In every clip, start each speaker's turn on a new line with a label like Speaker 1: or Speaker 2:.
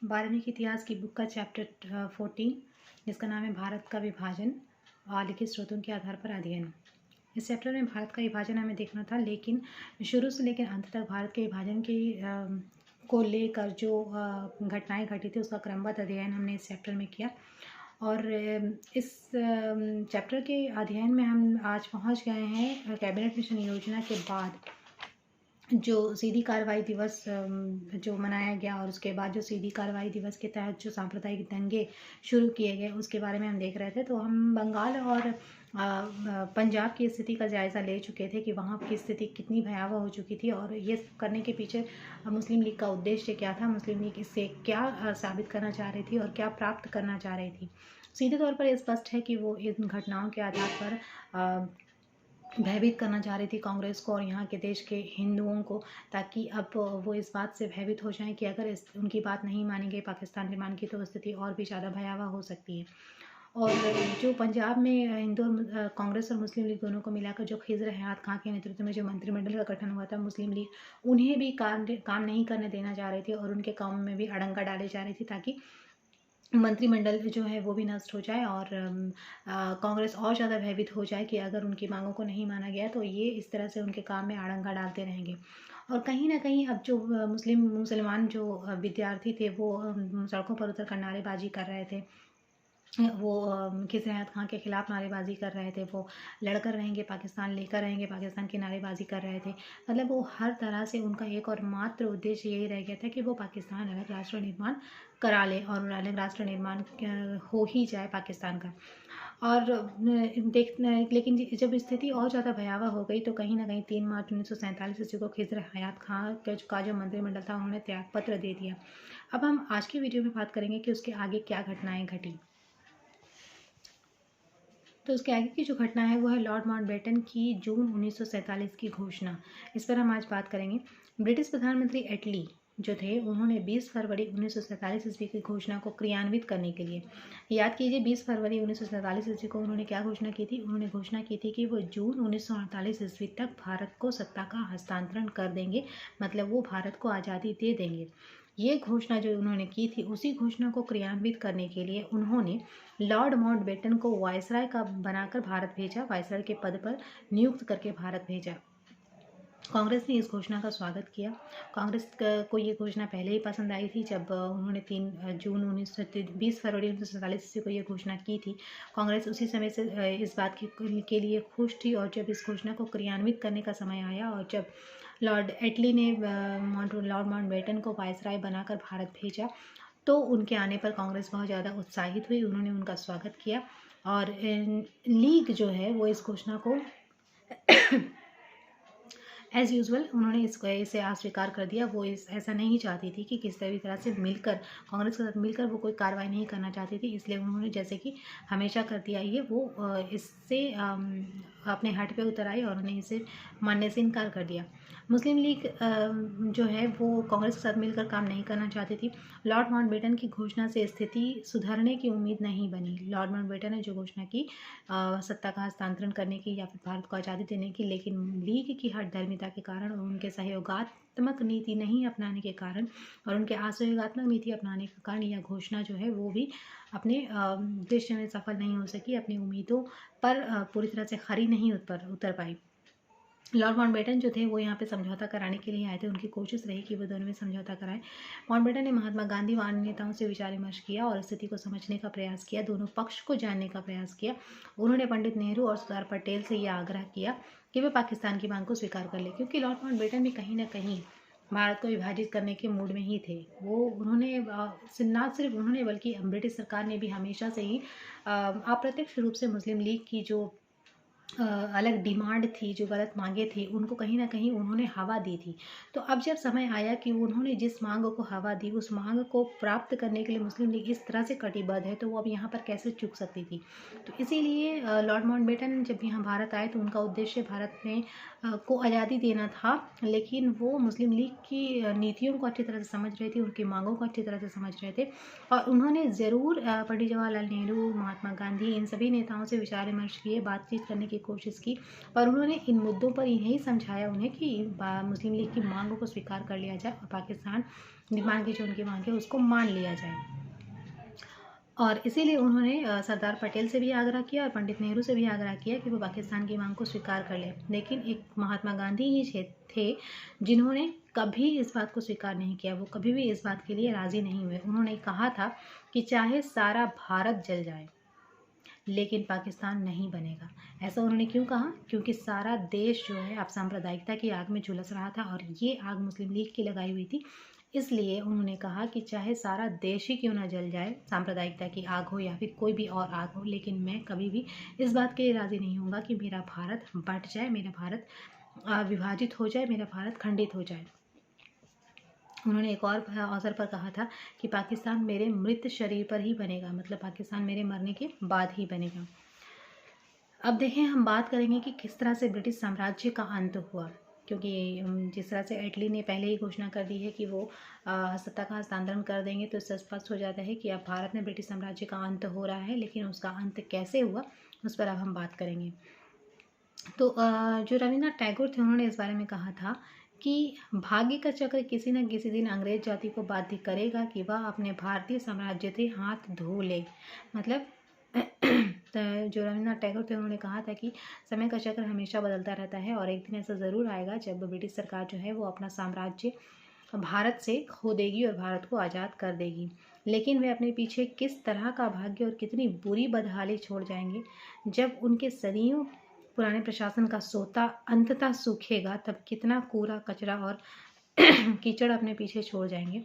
Speaker 1: 12वीं के इतिहास की बुक का चैप्टर 14 जिसका नाम है भारत का विभाजन और लिखित स्रोतों के आधार पर अध्ययन। इस चैप्टर में भारत का विभाजन हमें देखना था, लेकिन शुरू से लेकर अंत तक भारत के विभाजन की को लेकर जो घटनाएं घटी थी उसका क्रमबद्ध अध्ययन हमने इस चैप्टर में किया। और इस चैप्टर के अध्ययन में हम आज पहुंच गए हैं कैबिनेट मिशन योजना के बाद जो सीधी कार्रवाई दिवस जो मनाया गया और उसके बाद जो सीधी कार्रवाई दिवस के तहत जो सांप्रदायिक दंगे शुरू किए गए उसके बारे में हम देख रहे थे। तो हम बंगाल और पंजाब की स्थिति का जायज़ा ले चुके थे कि वहाँ की स्थिति कितनी भयावह हो चुकी थी और ये करने के पीछे मुस्लिम लीग का उद्देश्य क्या था, मुस्लिम लीग इससे क्या साबित करना चाह रही थी और क्या प्राप्त करना चाह रही थी। सीधे तौर पर स्पष्ट है कि वो इन घटनाओं के आधार पर भयभीत करना चाह रही थी कांग्रेस को और यहाँ के देश के हिंदुओं को, ताकि अब वो इस बात से भयभीत हो जाएं कि अगर उनकी बात नहीं मानी गई पाकिस्तान निर्माण की तो स्थिति और भी ज़्यादा भयावह हो सकती है। और जो पंजाब में हिंदू कांग्रेस और मुस्लिम लीग दोनों को मिलाकर जो खिज़र हयात खां के नेतृत्व में जो मंत्रिमंडल का गठन हुआ था, मुस्लिम लीग उन्हें भी काम नहीं करने देना चाह रही थी और उनके काम में भी अड़ंगा डाली जा रही थी ताकि मंत्रिमंडल जो है वो भी नष्ट हो जाए और कांग्रेस और ज़्यादा भयभीत हो जाए कि अगर उनकी मांगों को नहीं माना गया तो ये इस तरह से उनके काम में आड़ंगा डालते रहेंगे। और कहीं ना कहीं अब जो मुसलमान जो विद्यार्थी थे वो सड़कों पर उतर कर नारेबाजी कर रहे थे, वो खिज़र हयात खां के ख़िलाफ़ नारेबाजी कर रहे थे, वो लड़कर रहेंगे पाकिस्तान, लेकर रहेंगे पाकिस्तान की नारेबाजी कर रहे थे। मतलब वो हर तरह से उनका एक और मात्र उद्देश्य यही रह गया था कि वो पाकिस्तान अलग राष्ट्र निर्माण करा ले और अलग राष्ट्र निर्माण हो ही जाए पाकिस्तान का। और लेकिन जब स्थिति और ज़्यादा भयावह हो गई तो कहीं ना कहीं 3 मार्च 1947 ईस्वी को खिज़र हयात खां का जो मंत्रिमंडल था उन्होंने त्यागपत्र दे दिया। अब हम आज की वीडियो में बात करेंगे कि उसके आगे क्या घटनाएं घटी। तो उसके आगे की जो घटना है वो है लॉर्ड माउंटबेटन की जून 1947 की घोषणा। इस पर हम आज बात करेंगे। ब्रिटिश प्रधानमंत्री एटली जो थे उन्होंने 20 फरवरी 1947 ईस्वी की घोषणा को क्रियान्वित करने के लिए, याद कीजिए 20 फरवरी 1947 ईस्वी को उन्होंने क्या घोषणा की थी। उन्होंने घोषणा की थी कि वो जून 1948 ईस्वी तक भारत को सत्ता का हस्तांतरण कर देंगे, मतलब वो भारत को आज़ादी दे देंगे। ये घोषणा जो उन्होंने की थी उसी घोषणा को क्रियान्वित करने के लिए उन्होंने लॉर्ड माउंटबेटन को वायसराय का बनाकर भारत भेजा, वायसराय के पद पर नियुक्त करके भारत भेजा। कांग्रेस ने इस घोषणा का स्वागत किया। कांग्रेस को ये घोषणा पहले ही पसंद आई थी जब उन्होंने 20 फरवरी 1947 ईस्वी को ये घोषणा की थी। कांग्रेस उसी समय से इस बात के लिए खुश थी और जब इस घोषणा को क्रियान्वित करने का समय आया और जब लॉर्ड एटली ने लॉर्ड माउंटबेटन को वायसराय बनाकर भारत भेजा तो उनके आने पर कांग्रेस बहुत ज़्यादा उत्साहित हुई, उन्होंने उनका स्वागत किया। और लीग जो है वो इस घोषणा को एज़ यूजुअल उन्होंने इसे अस्वीकार कर दिया। वो ऐसा नहीं चाहती थी कि किसी भी तरह से मिलकर कांग्रेस के साथ मिलकर वो कोई कार्रवाई नहीं करना चाहती थी, इसलिए उन्होंने जैसे कि हमेशा करती आई है वो इससे अपने हट पे उतर आई और उन्हें इसे मानने से इनकार कर दिया। मुस्लिम लीग जो है वो कांग्रेस के साथ मिलकर काम नहीं करना चाहती थी। लॉर्ड माउंटबेटन की घोषणा से स्थिति सुधरने की उम्मीद नहीं बनी। लॉर्ड माउंटबेटन ने जो घोषणा की सत्ता का हस्तांतरण करने की या फिर भारत को आज़ादी देने की, लेकिन लीग की हठधर्मिता के कारण और उनके सहयोगात्मक नीति नहीं अपनाने के कारण और उनके असहयोगात्मक नीति अपनाने के कारण यह घोषणा जो है वो भी अपने उद्देश्य में सफल नहीं हो सकी, अपनी उम्मीदों पर पूरी तरह से खरी नहीं उतर पाई। लॉर्ड माउंटबेटन जो थे वो यहाँ पे समझौता कराने के लिए आए थे। उनकी कोशिश रही कि वो दोनों में समझौता कराएं। माउंटबेटन ने महात्मा गांधी व अन्य नेताओं से विचार विमर्श किया और स्थिति को समझने का प्रयास किया, दोनों पक्ष को जानने का प्रयास किया। उन्होंने पंडित नेहरू और सरदार पटेल से यह आग्रह किया कि वे पाकिस्तान की मांग को स्वीकार कर ले, क्योंकि लॉर्ड माउंटबेटन भी कहीं ना कहीं भारत को विभाजित करने के मूड में ही थे। वो उन्होंने ना सिर्फ उन्होंने बल्कि ब्रिटिश सरकार ने भी हमेशा से ही अप्रत्यक्ष रूप से मुस्लिम लीग की जो अलग डिमांड थी, जो गलत मांगे थी, उनको कहीं ना कहीं उन्होंने हवा दी थी। तो अब जब समय आया कि उन्होंने जिस मांग को हवा दी उस मांग को प्राप्त करने के लिए मुस्लिम लीग इस तरह से कटिबद्ध है तो वो अब यहाँ पर कैसे चूक सकती थी। तो इसीलिए लॉर्ड माउंटबेटन जब यहाँ भारत आए तो उनका उद्देश्य भारत में को आज़ादी देना था, लेकिन वो मुस्लिम लीग की नीतियों को अच्छी तरह से समझ रहे थे, उनकी मांगों को अच्छी तरह से समझ रहे थे और उन्होंने ज़रूर पंडित जवाहरलाल नेहरू, महात्मा गांधी इन सभी नेताओं से विचार विमर्श किए, बातचीत करने की कोशिश की, पर उन्होंने इन मुद्दों पर यही समझाया उन्हें कि मुस्लिम लीग की मांगों को स्वीकार कर लिया जाए और पाकिस्तान डिमांड की जो उनकी मांग है उसको मान लिया जाए। और इसीलिए उन्होंने सरदार पटेल से भी आग्रह किया और पंडित नेहरू से भी आग्रह किया कि वो पाकिस्तान की मांग को स्वीकार कर लें। लेकिन एक महात्मा गांधी ही थे जिन्होंने कभी इस बात को स्वीकार नहीं किया, वो कभी भी इस बात के लिए राज़ी नहीं हुए। उन्होंने कहा था कि चाहे सारा भारत जल जाए लेकिन पाकिस्तान नहीं बनेगा। ऐसा उन्होंने क्यों कहा? क्योंकि सारा देश जो है अब सांप्रदायिकता की आग में झुलस रहा था और ये आग मुस्लिम लीग की लगाई हुई थी। इसलिए उन्होंने कहा कि चाहे सारा देश ही क्यों ना जल जाए, सांप्रदायिकता की आग हो या फिर कोई भी और आग हो, लेकिन मैं कभी भी इस बात के लिए राज़ी नहीं होऊंगा कि मेरा भारत बट जाए, मेरा भारत विभाजित हो जाए, मेरा भारत खंडित हो जाए। उन्होंने एक और अवसर पर कहा था कि पाकिस्तान मेरे मृत शरीर पर ही बनेगा, मतलब पाकिस्तान मेरे मरने के बाद ही बनेगा। अब देखें, हम बात करेंगे कि किस तरह से ब्रिटिश साम्राज्य का अंत हुआ, क्योंकि जिस तरह से इटली ने पहले ही घोषणा कर दी है कि वो सत्ता का हस्तांतरण कर देंगे, तो इससे स्पष्ट हो जाता है कि अब भारत में ब्रिटिश साम्राज्य का अंत हो रहा है। लेकिन उसका अंत कैसे हुआ उस पर अब हम बात करेंगे। तो जो रविन्द्रनाथ टैगोर थे उन्होंने इस बारे में कहा था कि भाग्य का चक्र किसी न किसी दिन अंग्रेज जाति को बाध्य करेगा कि वह अपने भारतीय साम्राज्य से हाथ धो ले। मतलब तो जो रविन्द्रनाथ टैगोर थे उन्होंने कहा था कि समय का चक्र हमेशा बदलता रहता है और एक दिन ऐसा ज़रूर आएगा जब ब्रिटिश सरकार जो है वो अपना साम्राज्य भारत से खो देगी और भारत को आज़ाद कर देगी। लेकिन वे अपने पीछे किस तरह का भाग्य और कितनी बुरी बदहाली छोड़ जाएंगे। जब उनके सदियों पुराने प्रशासन का सोता अंततः सूखेगा, तब कितना कूड़ा कचरा और कीचड़ अपने पीछे छोड़ जाएंगे।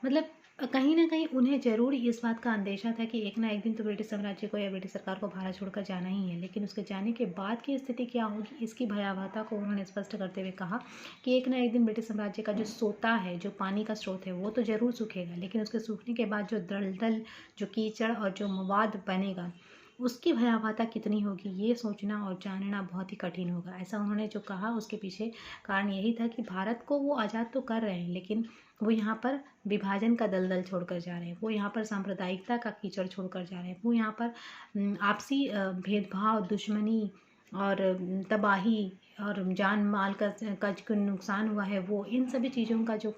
Speaker 1: मतलब कहीं ना कहीं उन्हें ज़रूर इस बात का अंदेशा था कि एक ना एक दिन तो ब्रिटिश साम्राज्य को या ब्रिटिश सरकार को भारत छोड़कर जाना ही है। लेकिन उसके जाने के बाद की स्थिति क्या होगी, इसकी भयावहता को उन्होंने स्पष्ट करते हुए कहा कि एक ना एक दिन ब्रिटिश साम्राज्य का जो सोता है, जो पानी का स्रोत है, वो तो ज़रूर सूखेगा, लेकिन उसके सूखने के बाद जो दलदल, जो कीचड़ और जो मवाद बनेगा, उसकी भयावहता कितनी होगी, ये सोचना और जानना बहुत ही कठिन होगा। ऐसा उन्होंने जो कहा उसके पीछे कारण यही था कि भारत को वो आज़ाद तो कर रहे हैं, लेकिन वो यहाँ पर विभाजन का दलदल छोड़कर जा रहे हैं, वो यहाँ पर सांप्रदायिकता का कीचड़ छोड़कर जा रहे हैं, वो यहाँ पर आपसी भेदभाव, दुश्मनी और तबाही और जान माल का जो नुकसान हुआ है, वो इन सभी चीज़ों का जो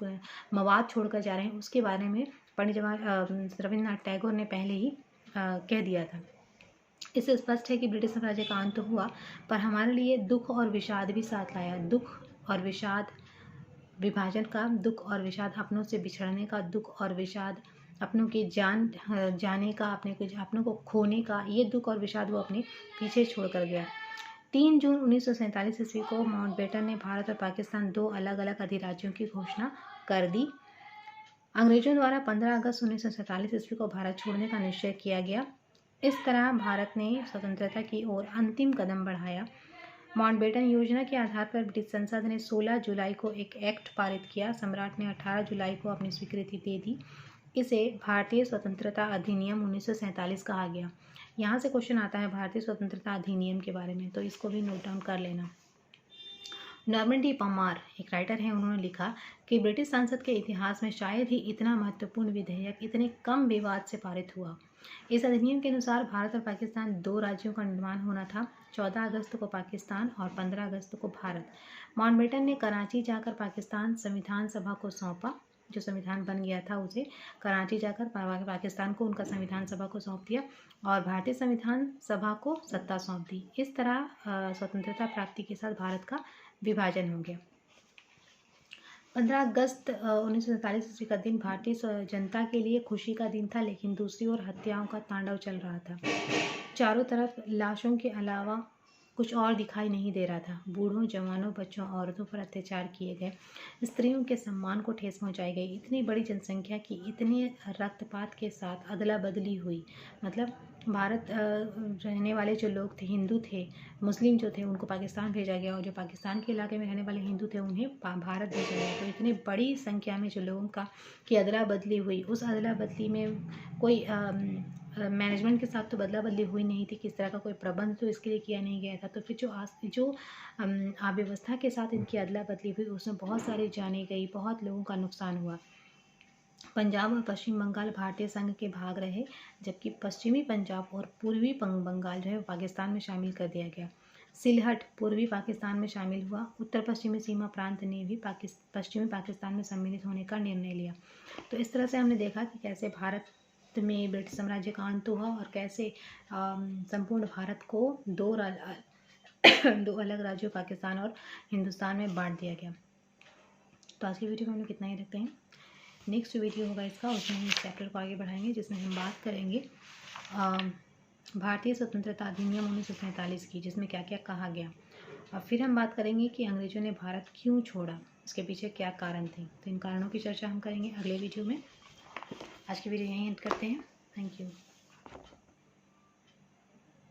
Speaker 1: मवाद छोड़कर जा रहे हैं, उसके बारे में पंडित रविन्द्रनाथ टैगोर ने पहले ही कह दिया था। इससे स्पष्ट है कि ब्रिटिश साम्राज्य का अंत हुआ, पर हमारे लिए दुख और विषाद भी साथ लाया। दुख और विषाद विभाजन का, दुख और विषाद अपनों से बिछड़ने का, दुख और विषाद अपनों की जान जाने का, अपनों को खोने का, ये दुख और विषाद वो अपने पीछे छोड़ कर गया। 3 जून 1947 ईस्वी को माउंटबेटन ने भारत और पाकिस्तान 2 अलग अलग अधिराज्यों की घोषणा कर दी। अंग्रेजों द्वारा 15 अगस्त 1947 ईस्वी को भारत छोड़ने का निश्चय किया गया। इस तरह भारत ने स्वतंत्रता की ओर अंतिम कदम बढ़ाया। माउंटबेटन योजना के आधार पर ब्रिटिश संसद ने 16 जुलाई को एक एक्ट पारित किया। सम्राट ने 18 जुलाई को अपनी स्वीकृति दे दी। इसे भारतीय स्वतंत्रता अधिनियम 1947 कहा गया। यहाँ से क्वेश्चन आता है भारतीय स्वतंत्रता अधिनियम के बारे में, तो इसको भी नोट डाउन कर लेना। नॉर्मन डी पमार एक राइटर हैं, उन्होंने लिखा कि ब्रिटिश संसद के इतिहास में शायद ही इतना महत्वपूर्ण विधेयक इतने कम विवाद से पारित हुआ। इस अधिनियम के अनुसार भारत और पाकिस्तान 2 राज्यों का निर्माण होना था। 14 अगस्त को पाकिस्तान और 15 अगस्त को भारत। माउंटबेटन ने कराची जाकर पाकिस्तान संविधान सभा को सौंपा। जो संविधान बन गया था उसे कराची जाकर पाकिस्तान को उनका संविधान सभा को सौंप दिया और भारतीय संविधान सभा को सत्ता सौंप दी। इस तरह स्वतंत्रता प्राप्ति के साथ भारत का विभाजन हो गया। 15 अगस्त 1947 ईस्वी का दिन भारतीय जनता के लिए खुशी का दिन था, लेकिन दूसरी ओर हत्याओं का तांडव चल रहा था। चारों तरफ लाशों के अलावा कुछ और दिखाई नहीं दे रहा था। बूढ़ों, जवानों, बच्चों, औरतों पर अत्याचार किए गए, स्त्रियों के सम्मान को ठेस पहुंचाई गई। इतनी बड़ी जनसंख्या की इतने रक्तपात के साथ अदला बदली हुई। मतलब भारत रहने वाले जो लोग थे, हिंदू थे, मुस्लिम जो थे, उनको पाकिस्तान भेजा गया और जो पाकिस्तान के इलाके में रहने वाले हिंदू थे उन्हें भारत भेजा गया। तो इतनी बड़ी संख्या में जो लोगों का की अदला बदली हुई, उस अदला बदली में कोई मैनेजमेंट के साथ तो बदला बदली हुई नहीं थी, किस तरह का कोई प्रबंध तो इसके लिए किया नहीं गया था। तो फिर जो अव्यवस्था के साथ इनकी अदला बदली हुई, उसमें बहुत सारी जानें गई, बहुत लोगों का नुकसान हुआ। पंजाब और पश्चिम बंगाल भारतीय संघ के भाग रहे, जबकि पश्चिमी पंजाब और पूर्वी बंगाल जो है पाकिस्तान में शामिल कर दिया गया। सिलहट पूर्वी पाकिस्तान में शामिल हुआ। उत्तर पश्चिमी सीमा प्रांत ने भी पश्चिमी पाकिस्तान में सम्मिलित होने का निर्णय लिया। तो इस तरह से हमने देखा कि कैसे भारत में ब्रिटिश साम्राज्य का अंत हुआ और कैसे संपूर्ण भारत को दो अलग राज्यों पाकिस्तान और हिंदुस्तान में बांट दिया गया। तो आज की वीडियो में हम लोग कितना ही रखते हैं। नेक्स्ट वीडियो होगा इसका, उसमें हम इस चैप्टर को आगे बढ़ाएंगे, जिसमें हम बात करेंगे भारतीय स्वतंत्रता अधिनियम 1947 की, जिसमें क्या क्या कहा गया। और फिर हम बात करेंगे कि अंग्रेजों ने भारत क्यों छोड़ा, इसके पीछे क्या कारण थे। तो इन कारणों की चर्चा हम करेंगे अगले वीडियो में। आज की वीडियो यहीं एंड करते हैं। Thank you.